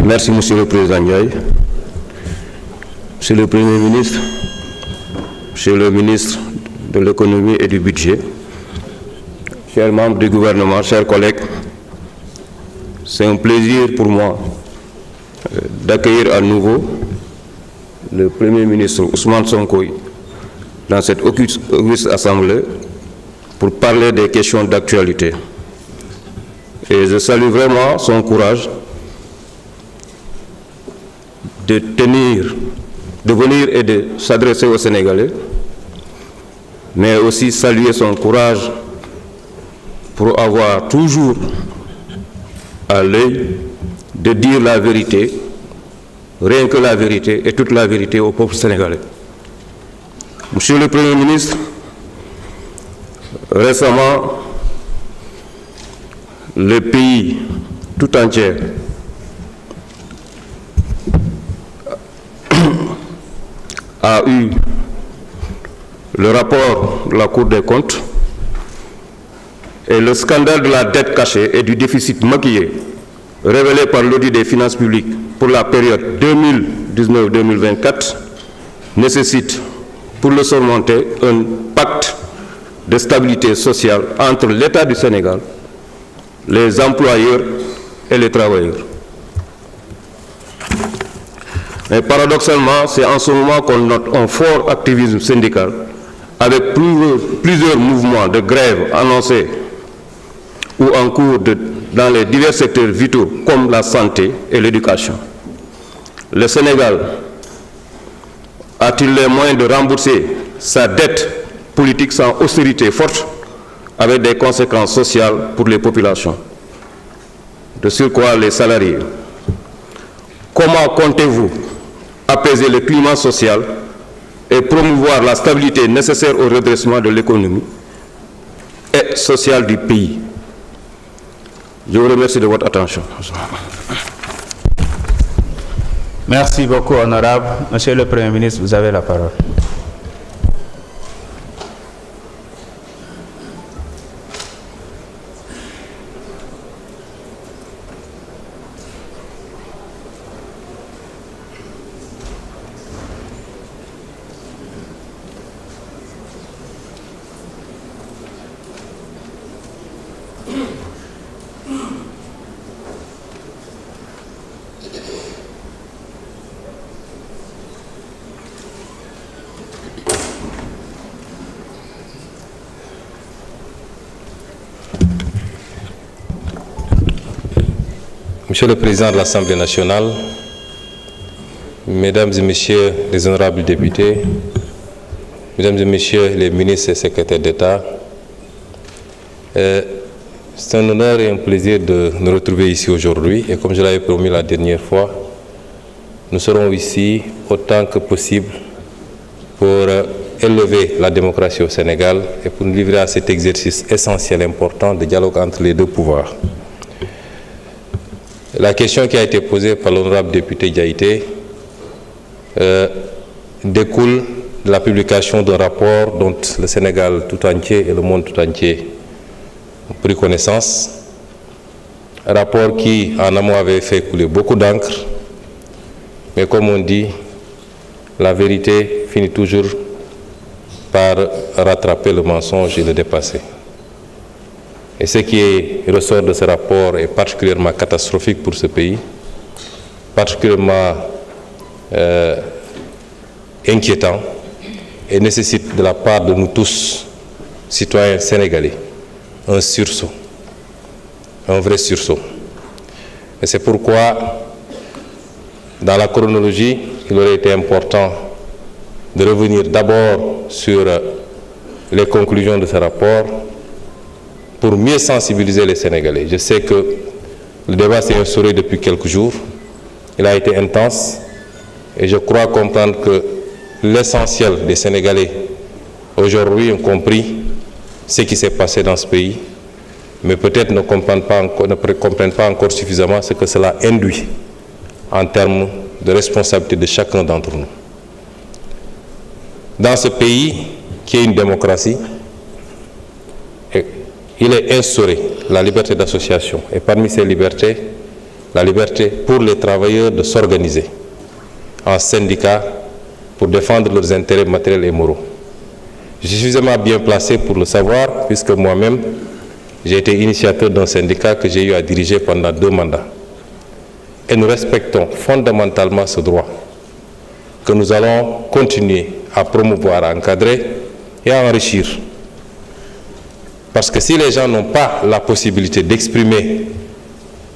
Merci, Monsieur le Président Ndiaye. Monsieur le Premier ministre, Monsieur le ministre de l'Économie et du Budget, chers membres du gouvernement, chers collègues, c'est un plaisir pour moi d'accueillir à nouveau le Premier ministre Ousmane Sonko dans cette auguste assemblée pour parler des questions d'actualité. Et je salue vraiment son courage de venir et de s'adresser aux Sénégalais, mais aussi saluer son courage pour avoir toujours à l'œil de dire la vérité, rien que la vérité et toute la vérité au peuple sénégalais. Monsieur le Premier ministre, récemment, le pays tout entier a eu le rapport de la Cour des comptes et le scandale de la dette cachée et du déficit maquillé révélé par l'audit des finances publiques pour la période 2019-2024 nécessite pour le surmonter un pacte de stabilité sociale entre l'État du Sénégal, les employeurs et les travailleurs. Mais paradoxalement, c'est en ce moment qu'on note un fort activisme syndical avec plusieurs mouvements de grève annoncés ou en cours dans les divers secteurs vitaux comme la santé et l'éducation. Le Sénégal a-t-il les moyens de rembourser sa dette politique sans austérité forte avec des conséquences sociales pour les populations, de surcroît les salariés? Comment comptez-vous apaiser le climat social et promouvoir la stabilité nécessaire au redressement de l'économie et sociale du pays? Je vous remercie de votre attention. Merci beaucoup, honorable. Monsieur le Premier ministre, vous avez la parole. Monsieur le Président de l'Assemblée nationale, Mesdames et Messieurs les honorables députés, Mesdames et Messieurs les ministres et secrétaires d'État, c'est un honneur et un plaisir de nous retrouver ici aujourd'hui. Et comme je l'avais promis la dernière fois, nous serons ici autant que possible pour élever la démocratie au Sénégal et pour nous livrer à cet exercice essentiel, important de dialogue entre les deux pouvoirs. La question qui a été posée par l'honorable député Diaité découle de la publication d'un rapport dont le Sénégal tout entier et le monde tout entier ont pris connaissance. Un rapport qui, en amont, avait fait couler beaucoup d'encre, mais comme on dit, la vérité finit toujours par rattraper le mensonge et le dépasser. Et ce qui ressort de ce rapport est particulièrement catastrophique pour ce pays, particulièrement inquiétant et nécessite de la part de nous tous, citoyens sénégalais, un sursaut, un vrai sursaut. Et c'est pourquoi, dans la chronologie, il aurait été important de revenir d'abord sur les conclusions de ce rapport pour mieux sensibiliser les Sénégalais. Je sais que le débat s'est instauré depuis quelques jours, il a été intense et je crois comprendre que l'essentiel des Sénégalais aujourd'hui ont compris ce qui s'est passé dans ce pays, mais peut-être ne comprennent pas encore suffisamment ce que cela induit en termes de responsabilité de chacun d'entre nous. Dans ce pays qui est une démocratie, il est instauré la liberté d'association. Et parmi ces libertés, la liberté pour les travailleurs de s'organiser en syndicats pour défendre leurs intérêts matériels et moraux. Je suis suffisamment bien placé pour le savoir, puisque moi-même, j'ai été initiateur d'un syndicat que j'ai eu à diriger pendant 2 mandats. Et nous respectons fondamentalement ce droit que nous allons continuer à promouvoir, à encadrer et à enrichir. Parce que si les gens n'ont pas la possibilité d'exprimer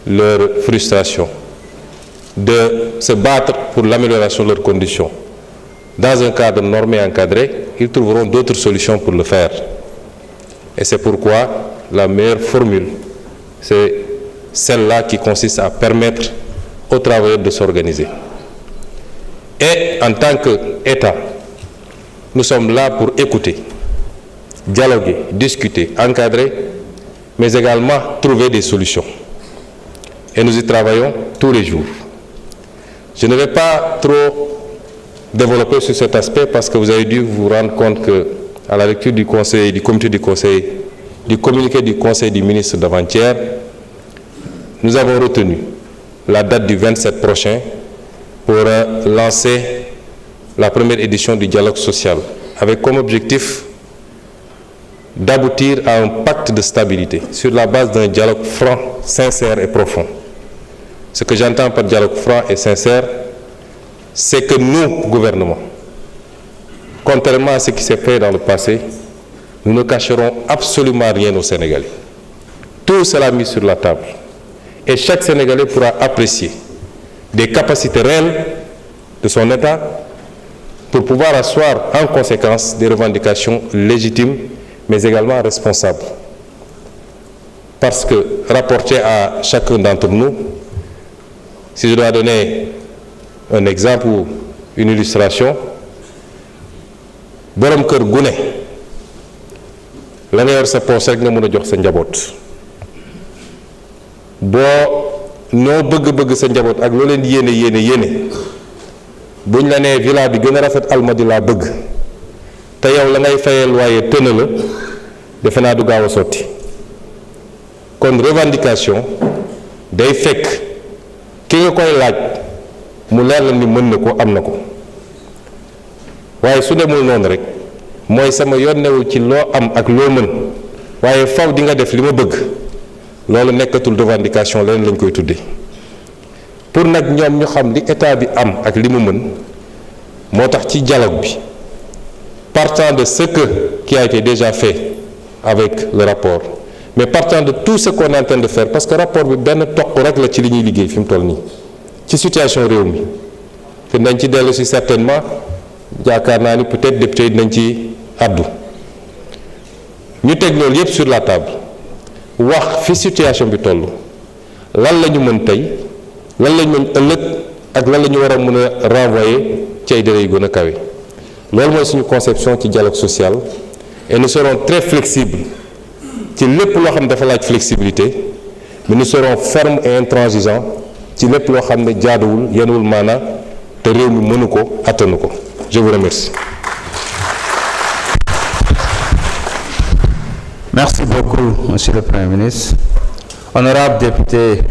leur frustration, de se battre pour l'amélioration de leurs conditions, dans un cadre normé et encadré, ils trouveront d'autres solutions pour le faire. Et c'est pourquoi la meilleure formule, c'est celle-là qui consiste à permettre aux travailleurs de s'organiser. Et en tant qu'État, nous sommes là pour écouter, dialoguer, discuter, encadrer, mais également trouver des solutions. Et nous y travaillons tous les jours. Je ne vais pas trop développer sur cet aspect parce que vous avez dû vous rendre compte que, à la lecture du communiqué du Conseil du ministre d'avant-hier, nous avons retenu la date du 27 prochain pour lancer la première édition du dialogue social, avec comme objectif d'aboutir à un pacte de stabilité sur la base d'un dialogue franc, sincère et profond. Ce que j'entends par dialogue franc et sincère, c'est que nous, gouvernement, contrairement à ce qui s'est fait dans le passé, nous ne cacherons absolument rien aux Sénégalais. Tout sera mis sur la table. Et chaque Sénégalais pourra apprécier des capacités réelles de son État pour pouvoir asseoir en conséquence des revendications légitimes, mais également responsables. Parce que, rapporté à chacun d'entre nous, si je dois donner un exemple ou une illustration, borom kër gu ne la nga yor sa poche rek nga mën a jox sa njaboot boo noo bëgg-bëgg sa njaboot ak loo leen yéene buñ la nee villa bi gën a rafet Almadi laa bëgg te yow la ngay fayal waaye tëna la defe naa du gaaw a sotti. Kon revendication day fekk ki nga koy laaj mu leer la ni mën na ko am na ko waaye su demul noonu rek mooy sama yoon newul ci loo am ak loo mën waaye faw di nga def li ma bëgg, loolu nekkatul revendication leneen lañ koy tuddee. Pour nag ñoom ñu xam li état bi am ak li mu mën, moo tax ci dialogue bi, partant de ce qui a été déjà fait avec le rapport, mais partant de tout ce qu'on est en train de faire, parce que rapport bi benn toq rek la ci li ñuy liggéey fi mu toll nii ci situation réew mi te nañ ci dellu si certainement, yaakaar naa ni peut-être député yi nañ ci addu ñu teg loolu yépp sur la table, wax fi situation bi toll, lan la ñu mën tey, lan la ñu mën ëllëg ak lan la ñu war a mën a renvoyer ci ay délais yu gën a kawe. Loolu mooy suñu conception ci dialogue social, et nous serons très flexibles ci lépp loo xam ne dafa laaj flexibilité, mais nous serons fermes et intransigeants ci lépp loo xam ne jaaduwul yenuwul maana te réew mi mënu ko attanu ko. Je vous remercie. Merci beaucoup, Monsieur le Premier ministre. Honorable député